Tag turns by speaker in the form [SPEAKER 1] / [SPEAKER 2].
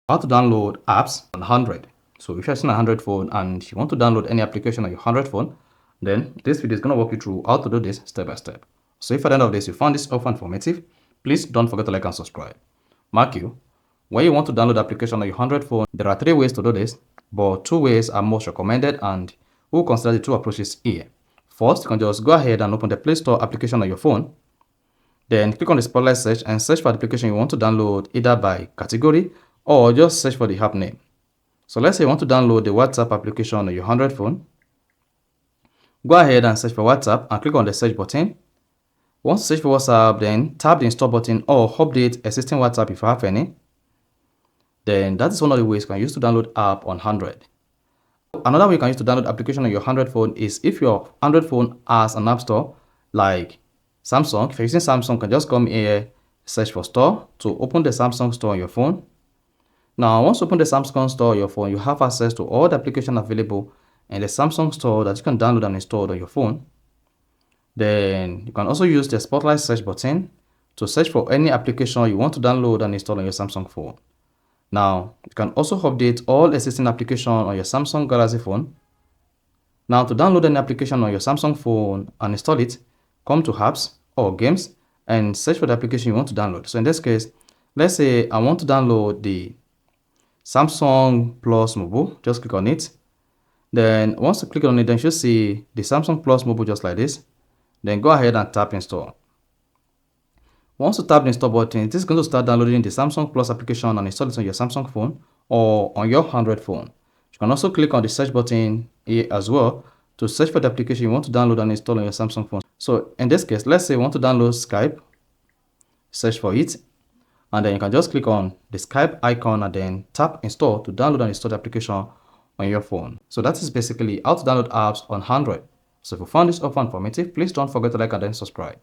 [SPEAKER 1] How to download apps on Android. So if you're using an Android phone and you want to download any application on your Android phone, then this video is going to walk you through how to do this step by step. So if at the end of this you found this offer informative, please don't forget to like and subscribe. Mark you, when you want to download the application on your Android phone, there are 3 ways to do this, but 2 ways are most recommended and we'll consider the 2 approaches here. First, you can just go ahead and open the Play Store application on your phone. Then click on the spotlight search and search for the application you want to download either by category or just search for the app name. So let's say you want to download the WhatsApp application on your Android phone. Go ahead and search for WhatsApp and click on the search button. Once you search for WhatsApp, then tap the install button or update existing WhatsApp if you have any. Then that is one of the ways you can use to download app on Android. Another way you can use to download application on your Android phone is if your Android phone has an app store like Samsung. If you're using Samsung, you can just come here, search for store to open the Samsung store on your phone. Now, once you open the Samsung store on your phone, you have access to all the applications available in the Samsung store that you can download and install on your phone. Then you can also use the spotlight search button to search for any application you want to download and install on your Samsung phone. Now, you can also update all existing applications on your Samsung Galaxy phone. Now, to download an application on your Samsung phone and install it, come to apps or games and search for the application you want to download. So in this case, let's say I want to download the Samsung Plus Mobile. Just click on it. Then once you click on it, then you should see the Samsung Plus Mobile just like this. Then go ahead and tap install. Once you tap the install button, this is going to start downloading the Samsung Plus application and install it on your Samsung phone or on your Android phone. You can also click on the search button here as well to search for the application you want to download and install on your Samsung phone. So in this case, let's say you want to download Skype, search for it, and then you can just click on the Skype icon and then tap install to download and install the application on your phone. So that is basically how to download apps on Android. So if you found this offer informative, please don't forget to like and then subscribe.